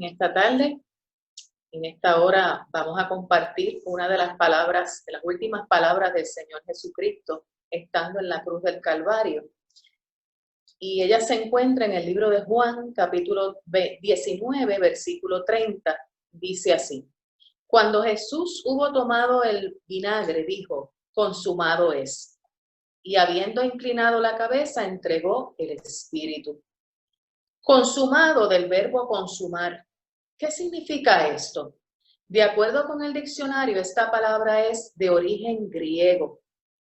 Esta tarde, en esta hora, vamos a compartir una de las palabras, de las últimas palabras del Señor Jesucristo, estando en la cruz del Calvario. Y ella se encuentra en el libro de Juan, capítulo 19, versículo 30. Dice así: Cuando Jesús hubo tomado el vinagre, dijo: consumado es. Y habiendo inclinado la cabeza, entregó el Espíritu. Consumado, del verbo consumar. ¿Qué significa esto? De acuerdo con el diccionario, esta palabra es de origen griego,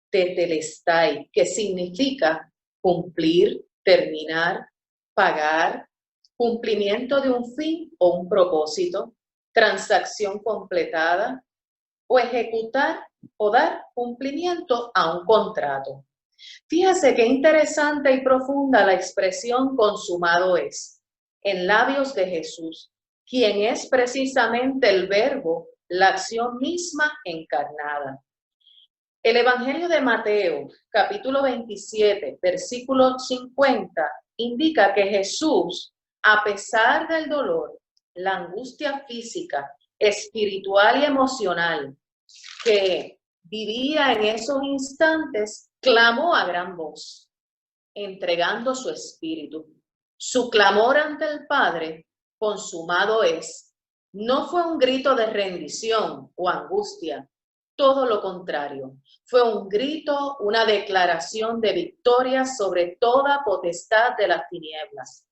tetelestai, que significa cumplir, terminar, pagar, cumplimiento de un fin o un propósito, transacción completada, o ejecutar o dar cumplimiento a un contrato. Fíjese qué interesante y profunda la expresión consumado es, en labios de Jesús, quien es precisamente el verbo, la acción misma encarnada. El Evangelio de Mateo, capítulo 27, versículo 50, indica que Jesús, a pesar del dolor, la angustia física, espiritual y emocional que vivía en esos instantes, clamó a gran voz, entregando su espíritu. Su clamor ante el Padre, consumado es, no fue un grito de rendición o angustia, todo lo contrario. Fue un grito, una declaración de victoria sobre toda potestad de las tinieblas.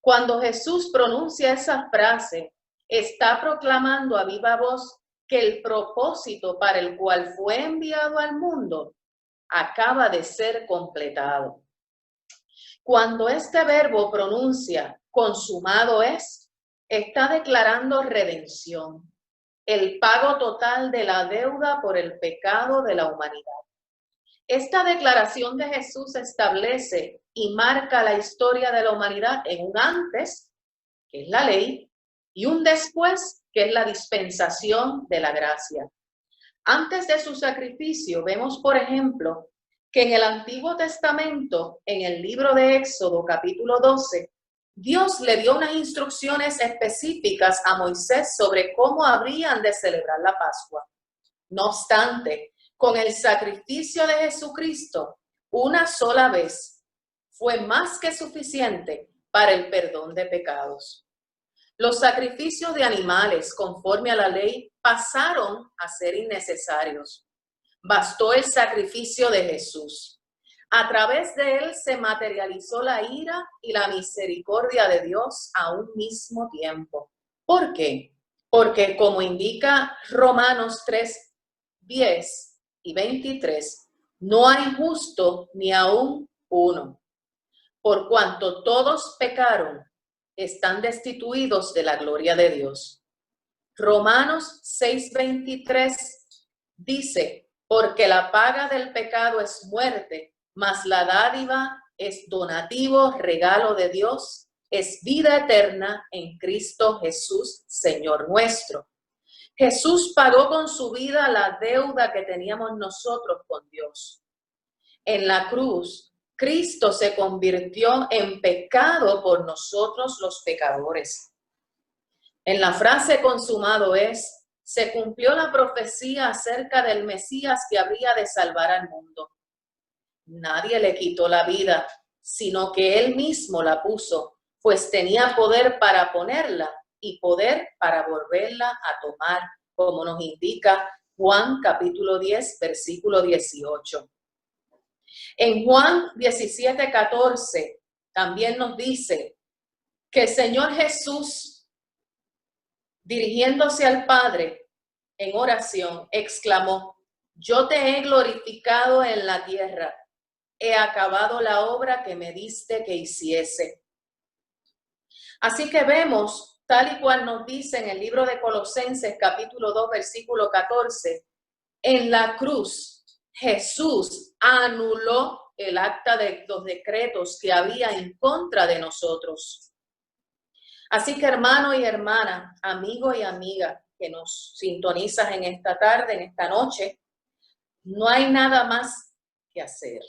Cuando Jesús pronuncia esa frase, está proclamando a viva voz que el propósito para el cual fue enviado al mundo acaba de ser completado. Cuando este verbo pronuncia consumado es, está declarando redención, el pago total de la deuda por el pecado de la humanidad. Esta declaración de Jesús establece y marca la historia de la humanidad en un antes, que es la ley, y un después, que es la dispensación de la gracia. Antes de su sacrificio, vemos, por ejemplo, que en el Antiguo Testamento, en el libro de Éxodo, capítulo 12, Dios le dio unas instrucciones específicas a Moisés sobre cómo habrían de celebrar la Pascua. No obstante, con el sacrificio de Jesucristo, una sola vez, fue más que suficiente para el perdón de pecados. Los sacrificios de animales, conforme a la ley, pasaron a ser innecesarios. Bastó el sacrificio de Jesús. A través de él se materializó la ira y la misericordia de Dios a un mismo tiempo. ¿Por qué? Porque, como indica Romanos 3, 10 y 23, no hay justo ni aún uno. Por cuanto todos pecaron, están destituidos de la gloria de Dios. Romanos 6:23 dice: porque la paga del pecado es muerte, mas la dádiva es donativo, regalo de Dios, es vida eterna en Cristo Jesús, Señor nuestro. Jesús pagó con su vida la deuda que teníamos nosotros con Dios. En la cruz, Cristo se convirtió en pecado por nosotros los pecadores. En la frase consumado es, se cumplió la profecía acerca del Mesías que habría de salvar al mundo. Nadie le quitó la vida, sino que él mismo la puso, pues tenía poder para ponerla y poder para volverla a tomar, como nos indica Juan capítulo 10, versículo 18. En Juan 17:14 también nos dice que el Señor Jesús, dirigiéndose al Padre en oración, exclamó: yo te he glorificado en la tierra, he acabado la obra que me diste que hiciese. Así que vemos, tal y cual nos dice en el libro de Colosenses capítulo 2, versículo 14, en la cruz Jesús anuló el acta de los decretos que había en contra de nosotros. Así que, hermano y hermana, amigo y amiga que nos sintonizas en esta tarde, en esta noche, no hay nada más que hacer.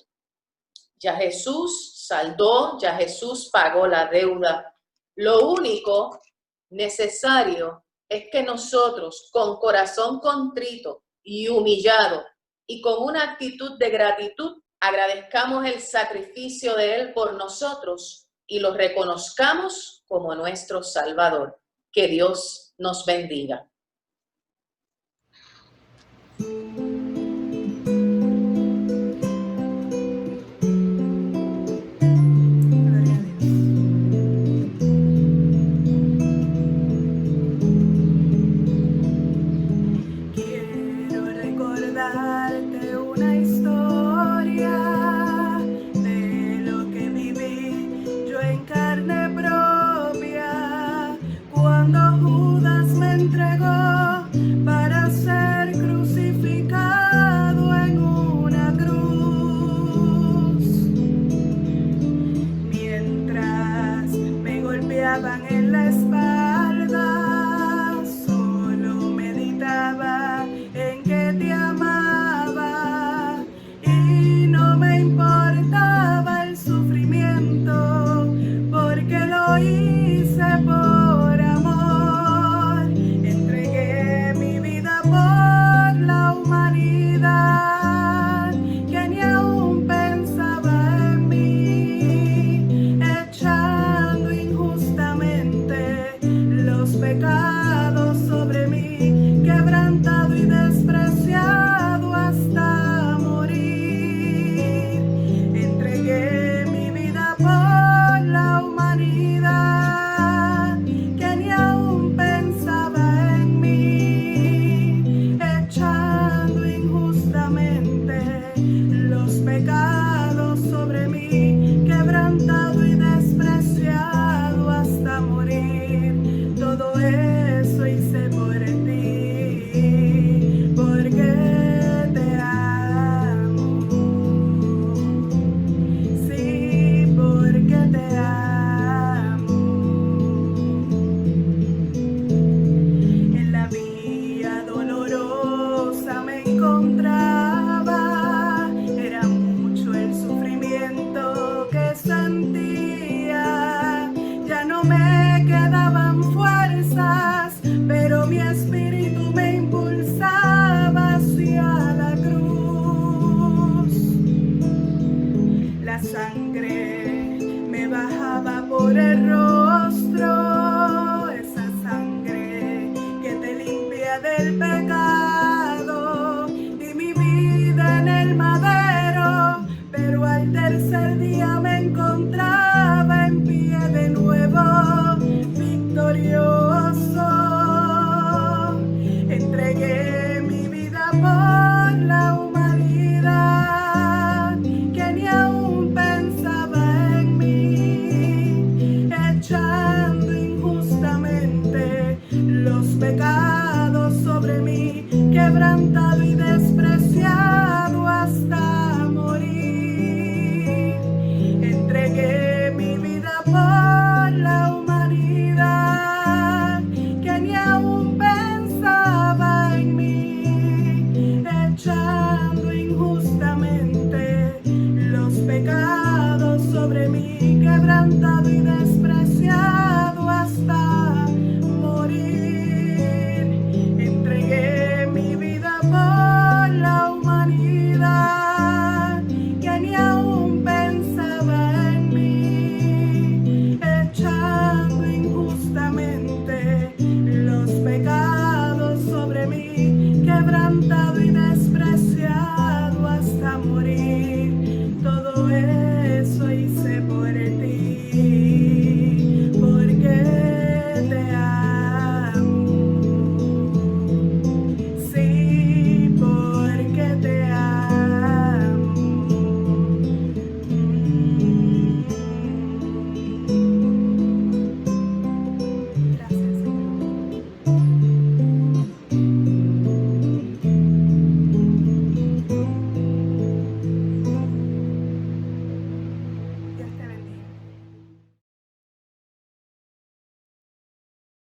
Ya Jesús saldó, ya Jesús pagó la deuda. Lo único necesario es que nosotros, con corazón contrito y humillado y con una actitud de gratitud, agradezcamos el sacrificio de Él por nosotros y lo reconozcamos como nuestro Salvador. Que Dios nos bendiga. Injustamente los pecados sobre mí, quebrantado y